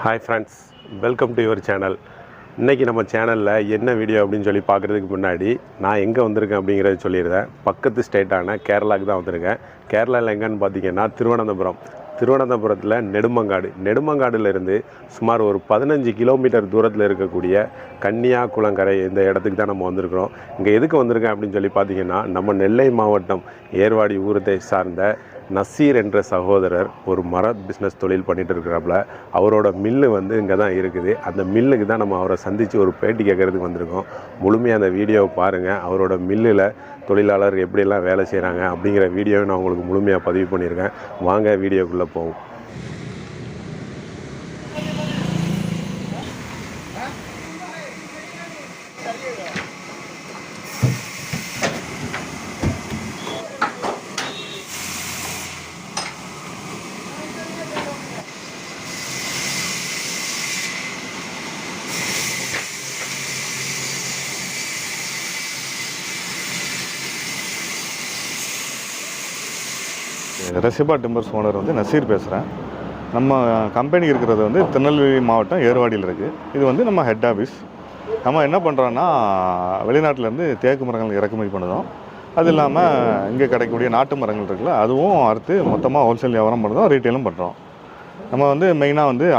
Hi friends, welcome to your channel. இன்றைக்கி நம்ம சேனலில் என்ன வீடியோ அப்படின்னு சொல்லி பார்க்குறதுக்கு முன்னாடி நான் எங்கே வந்திருக்கேன் அப்படிங்கிறத சொல்லிடுறேன். பக்கத்து ஸ்டேட்டான கேரளாவுக்கு தான் வந்திருக்கேன். கேரளாவில் எங்கன்னு பார்த்தீங்கன்னா திருவனந்தபுரத்தில் நெடுமங்காடுலேருந்து சுமார் ஒரு 15 கிலோமீட்டர் தூரத்தில் இருக்கக்கூடிய கன்னியாகுளங்கரை இந்த இடத்துக்கு தான் நம்ம வந்திருக்கிறோம். இங்கே எதுக்கு வந்திருக்கேன் அப்படின்னு சொல்லி பார்த்தீங்கன்னா, நம்ம நெல்லை மாவட்டம் ஏர்வாடி ஊரத்தை சார்ந்த நசீர் என்ற சகோதரர் ஒரு மர பிஸ்னஸ் தொழில் பண்ணிகிட்டு இருக்கிறாப்புல. அவரோட மில்லு இங்கே தான் இருக்குது. அந்த மில்லுக்கு தான் நம்ம அவரை சந்தித்து ஒரு பேட்டி கேட்குறதுக்கு வந்திருக்கோம். முழுமையாக அந்த வீடியோவை பாருங்கள். அவரோட மில்லில் தொழிலாளர் எப்படியெல்லாம் வேலை செய்கிறாங்க அப்படிங்கிற வீடியோவை நான் உங்களுக்கு முழுமையாக பதிவு பண்ணியிருக்கேன். வாங்க வீடியோக்குள்ளே போவோம். ரெசிபா டிம்பர்ஸ் ஓனர் நசீர் பேசுகிறேன். நம்ம கம்பெனி இருக்கிறது திருநெல்வேலி மாவட்டம் ஏர்வாடியில் இருக்குது. இது நம்ம ஹெட் ஆஃபீஸ். நம்ம என்ன பண்ணுறோன்னா, வெளிநாட்டிலேருந்து தேக்கு மரங்கள் இறக்குமதி பண்ணுறோம். அது இல்லாமல் இங்கே கிடைக்கக்கூடிய நாட்டு மரங்கள் இருக்குல்ல, அதுவும் அறுத்து மொத்தமாக ஹோல்சேல் வியாபாரம் பண்ணுறோம், ரீட்டெயிலும் பண்ணுறோம். நம்ம மெயினாக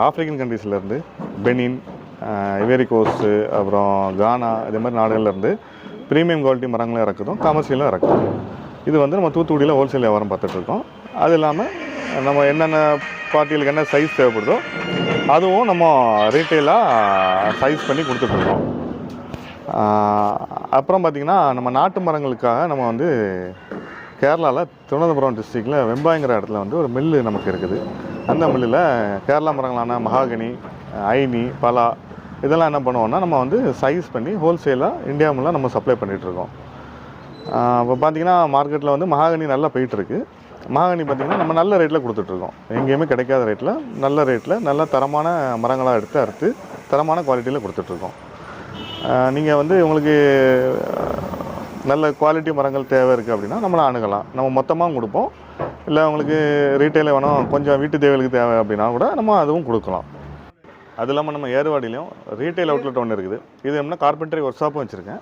ஆஃப்ரிக்கன் கண்ட்ரீஸ்லேருந்து பெனின், ஐவரி கோஸ்ட்டு, அப்புறம் கானா, இதே மாதிரி நாடுகள்லேருந்து ப்ரீமியம் குவாலிட்டி மரங்களும் இறக்குறோம், கமர்ஷியலும் இறக்குறோம். இது நம்ம தூத்துக்குடியில் ஹோல்சேல் வியாபாரம் பார்த்துட்ருக்கோம். அது இல்லாமல் நம்ம என்னென்ன பார்ட்டிகளுக்கு என்ன சைஸ் தேவைப்படுதோ அதுவும் நம்ம ரீட்டெயிலாக சைஸ் பண்ணி கொடுத்துட்ருக்கோம். அப்புறம் பார்த்திங்கன்னா, நம்ம நாட்டு மரங்களுக்காக நம்ம கேரளாவில் திருவனந்தபுரம் டிஸ்ட்ரிக்டில் வெம்பாய்ங்கிற இடத்துல ஒரு மில்லு நமக்கு இருக்குது. அந்த மில்லில் கேரளா மரங்களான மகாகனி, ஐனி, பலா இதெல்லாம் என்ன பண்ணுவோம்னா, நம்ம சைஸ் பண்ணி ஹோல்சேலாக இந்தியா முல்லாம் நம்ம சப்ளை பண்ணிகிட்ருக்கோம். இப்போ பார்த்திங்கன்னா, மார்க்கெட்டில் மகாகனி நல்லா போயிட்டுருக்கு. மகாகனி பார்த்திங்கன்னா நம்ம நல்ல ரேட்டில் கொடுத்துட்ருக்கோம். எங்கேயுமே கிடைக்காத ரேட்டில், நல்ல ரேட்டில், நல்ல தரமான மரங்களாக அறுத்து தரமான குவாலிட்டியில் கொடுத்துட்ருக்கோம். நீங்கள் உங்களுக்கு நல்ல குவாலிட்டி மரங்கள் தேவை இருக்குது அப்படின்னா நம்மளை அணுகலாம். நம்ம மொத்தமாகவும் கொடுப்போம். இல்லை உங்களுக்கு ரீட்டெயிலில் வேணும், கொஞ்சம் வீட்டு தேவைகளுக்கு தேவை அப்படின்னா கூட நம்ம அதுவும் கொடுக்கலாம். அது இல்லாமல் நம்ம ஏர்வாடிலையும் ரீட்டெயில் அவுட்லெட் ஒன்று இருக்குது. இது என்ன கார்பெண்டரி ஒர்க் ஷாப்பும் வச்சுருக்கேன்.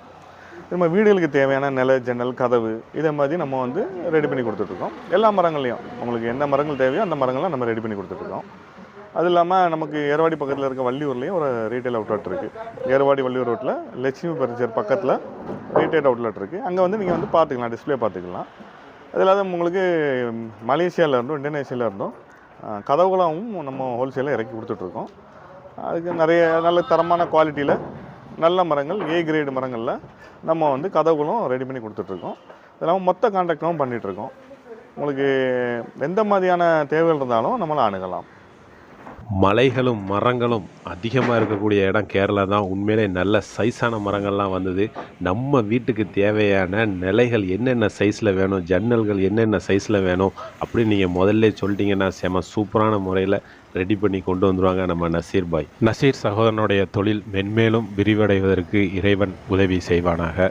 நம்ம வீடுகளுக்கு தேவையான நில, ஜன்னல், கதவு இதே மாதிரி நம்ம ரெடி பண்ணி கொடுத்துட்ருக்கோம். எல்லா மரங்கள்லையும் உங்களுக்கு என்ன மரங்கள் தேவையோ அந்த மரங்கள்லாம் நம்ம ரெடி பண்ணி கொடுத்துட்ருக்கோம். அது இல்லாமல் நமக்கு ஏர்வாடி பக்கத்தில் இருக்க வள்ளியூர்லேயும் ஒரு ரீட்டைல் அவுட்லெட் இருக்குது. ஏர்வாடி வள்ளியூர் ரோட்டில் லட்சுமி பர்னிச்சர் பக்கத்தில் ரீட்டைல் அவுட்லெட் இருக்குது. அங்கே நீங்கள் பார்த்துக்கலாம், டிஸ்பிளே பார்த்துக்கலாம். அது இல்லாத உங்களுக்கு மலேசியாவிலேருந்தும் இந்தோனேஷியாவிலேருந்தும் கதவுகளாகவும் நம்ம ஹோல்சேலாக இறக்கி கொடுத்துட்ருக்கோம். அதுக்கு நிறைய நல்ல தரமான குவாலிட்டியில் நல்ல மரங்கள், ஏ கிரேடு மரங்களில் நம்ம கதவுகளும் ரெடி பண்ணி கொடுத்துட்ருக்கோம். இதெல்லாம் மொத்த கான்ட்ராக்டும் பண்ணிகிட்ருக்கோம். உங்களுக்கு எந்த மாதிரியான தேவைகள் இருந்தாலும் நம்மளை அணுகலாம். மலைகளும் மரங்களும் அதிகமாக இருக்கக்கூடிய இடம் கேரளா தான். உண்மையிலே நல்ல சைஸான மரங்கள்லாம் வந்தது. நம்ம வீட்டுக்கு தேவையான நிலைகள் என்னென்ன சைஸில் வேணும், ஜன்னல்கள் என்னென்ன சைஸில் வேணும் அப்படின்னு நீங்கள் முதல்ல சொல்லிட்டீங்கன்னா செம சூப்பரான முறையில் ரெடி பண்ணி கொண்டு வந்துடுவாங்க நம்ம நசீர் பாய். நசீர் சகோதரனுடைய தொழில் மென்மேலும் விரிவடைவதற்கு இறைவன் உதவி செய்வானாக.